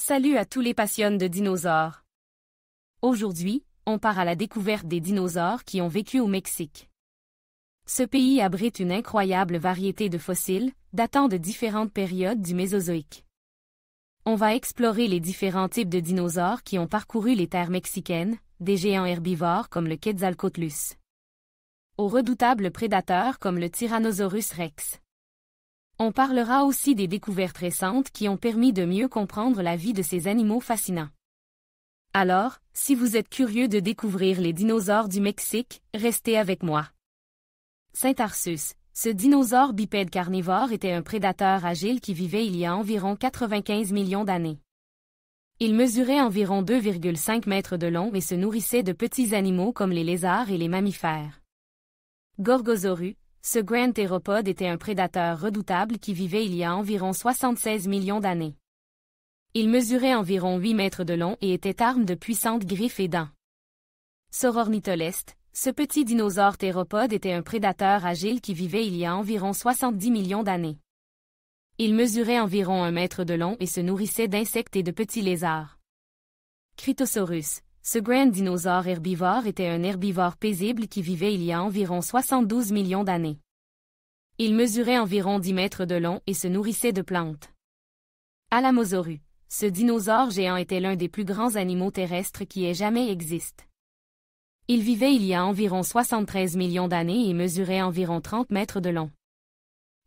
Salut à tous les passionnés de dinosaures. Aujourd'hui, on part à la découverte des dinosaures qui ont vécu au Mexique. Ce pays abrite une incroyable variété de fossiles, datant de différentes périodes du Mésozoïque. On va explorer les différents types de dinosaures qui ont parcouru les terres mexicaines, des géants herbivores comme le Quetzalcoatlus, aux redoutables prédateurs comme le Tyrannosaurus rex. On parlera aussi des découvertes récentes qui ont permis de mieux comprendre la vie de ces animaux fascinants. Alors, si vous êtes curieux de découvrir les dinosaures du Mexique, restez avec moi. Saint-Arsus, ce dinosaure bipède carnivore était un prédateur agile qui vivait il y a environ 95 millions d'années. Il mesurait environ 2,5 mètres de long et se nourrissait de petits animaux comme les lézards et les mammifères. Gorgosaurus, ce grand théropode était un prédateur redoutable qui vivait il y a environ 76 millions d'années. Il mesurait environ 8 mètres de long et était armé de puissantes griffes et dents. Saurornitholestes, ce petit dinosaure théropode était un prédateur agile qui vivait il y a environ 70 millions d'années. Il mesurait environ 1 mètre de long et se nourrissait d'insectes et de petits lézards. Critosaurus, ce grand dinosaure herbivore était un herbivore paisible qui vivait il y a environ 72 millions d'années. Il mesurait environ 10 mètres de long et se nourrissait de plantes. Alamosaurus, ce dinosaure géant était l'un des plus grands animaux terrestres qui ait jamais existé. Il vivait il y a environ 73 millions d'années et mesurait environ 30 mètres de long.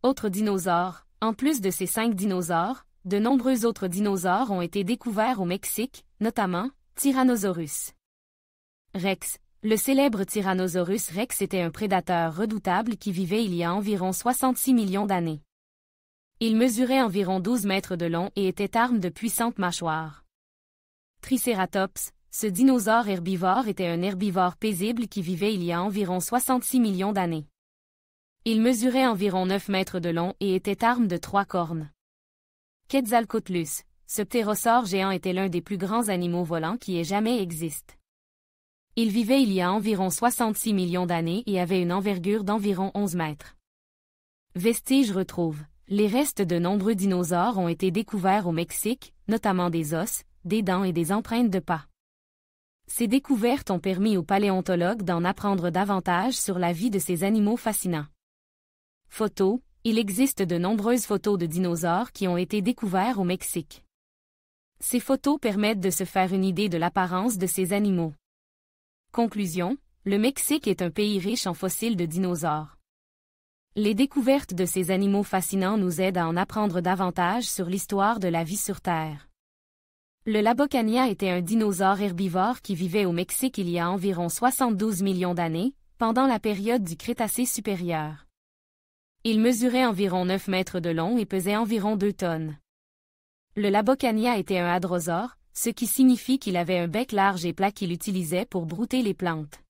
Autres dinosaures, en plus de ces 5 dinosaures, de nombreux autres dinosaures ont été découverts au Mexique, notamment Tyrannosaurus rex. Le célèbre Tyrannosaurus rex était un prédateur redoutable qui vivait il y a environ 66 millions d'années. Il mesurait environ 12 mètres de long et était armé de puissantes mâchoires. Triceratops, ce dinosaure herbivore était un herbivore paisible qui vivait il y a environ 66 millions d'années. Il mesurait environ 9 mètres de long et était armé de 3 cornes. Quetzalcoatlus, ce ptérosaure géant était l'un des plus grands animaux volants qui ait jamais existé. Il vivait il y a environ 66 millions d'années et avait une envergure d'environ 11 mètres. Vestiges retrouvent. Les restes de nombreux dinosaures ont été découverts au Mexique, notamment des os, des dents et des empreintes de pas. Ces découvertes ont permis aux paléontologues d'en apprendre davantage sur la vie de ces animaux fascinants. Photos. Il existe de nombreuses photos de dinosaures qui ont été découverts au Mexique. Ces photos permettent de se faire une idée de l'apparence de ces animaux. Conclusion, le Mexique est un pays riche en fossiles de dinosaures. Les découvertes de ces animaux fascinants nous aident à en apprendre davantage sur l'histoire de la vie sur Terre. Le Labocania était un dinosaure herbivore qui vivait au Mexique il y a environ 72 millions d'années, pendant la période du Crétacé supérieur. Il mesurait environ 9 mètres de long et pesait environ 2 tonnes. Le Labocania était un hadrosaure, ce qui signifie qu'il avait un bec large et plat qu'il utilisait pour brouter les plantes.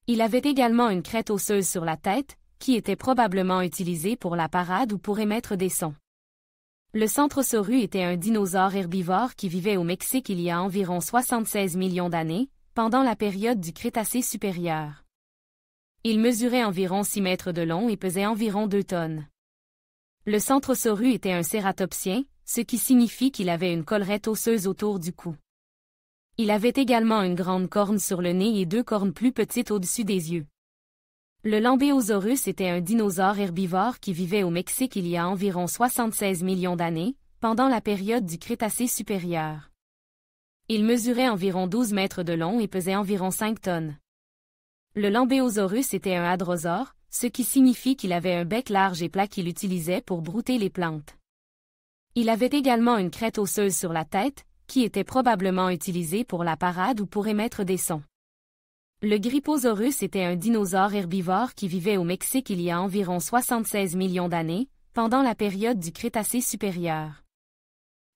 Il avait également une crête osseuse sur la tête, qui était probablement utilisée pour la parade ou pour émettre des sons. Le Centrosaurus était un dinosaure herbivore qui vivait au Mexique il y a environ 76 millions d'années, pendant la période du Crétacé supérieur. Il mesurait environ 6 mètres de long et pesait environ 2 tonnes. Le Centrosaurus était un cératopsien, ce qui signifie qu'il avait une collerette osseuse autour du cou. Il avait également une grande corne sur le nez et 2 cornes plus petites au-dessus des yeux. Le Lambéosaurus était un dinosaure herbivore qui vivait au Mexique il y a environ 76 millions d'années, pendant la période du Crétacé supérieur. Il mesurait environ 12 mètres de long et pesait environ 5 tonnes. Le Lambéosaurus était un hadrosaure, ce qui signifie qu'il avait un bec large et plat qu'il utilisait pour brouter les plantes. Il avait également une crête osseuse sur la tête, qui était probablement utilisée pour la parade ou pour émettre des sons. Le Gryposaurus était un dinosaure herbivore qui vivait au Mexique il y a environ 76 millions d'années, pendant la période du Crétacé supérieur.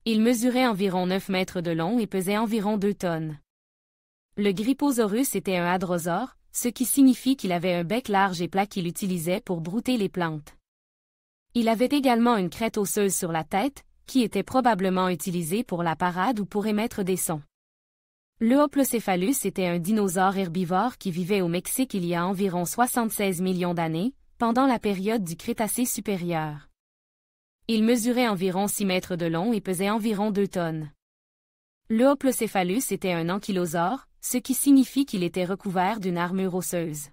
Il mesurait environ 9 mètres de long et pesait environ 2 tonnes. Le Gryposaurus était un hadrosaure, ce qui signifie qu'il avait un bec large et plat qu'il utilisait pour brouter les plantes. Il avait également une crête osseuse sur la tête, qui était probablement utilisée pour la parade ou pour émettre des sons. Le Hoplocéphalus était un dinosaure herbivore qui vivait au Mexique il y a environ 76 millions d'années, pendant la période du Crétacé supérieur. Il mesurait environ 6 mètres de long et pesait environ 2 tonnes. Le Hoplocéphalus était un ankylosaure, ce qui signifie qu'il était recouvert d'une armure osseuse.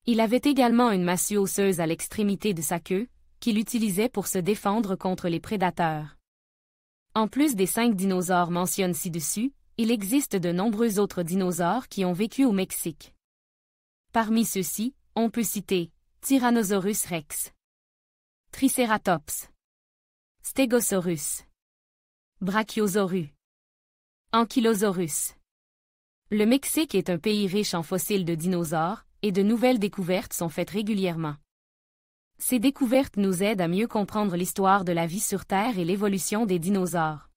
Il avait également une massue osseuse à l'extrémité de sa queue, qu'il utilisait pour se défendre contre les prédateurs. En plus des 5 dinosaures mentionnés ci-dessus, il existe de nombreux autres dinosaures qui ont vécu au Mexique. Parmi ceux-ci, on peut citer Tyrannosaurus rex, Triceratops, Stegosaurus, Brachiosaurus, Ankylosaurus. Le Mexique est un pays riche en fossiles de dinosaures, et de nouvelles découvertes sont faites régulièrement. Ces découvertes nous aident à mieux comprendre l'histoire de la vie sur Terre et l'évolution des dinosaures.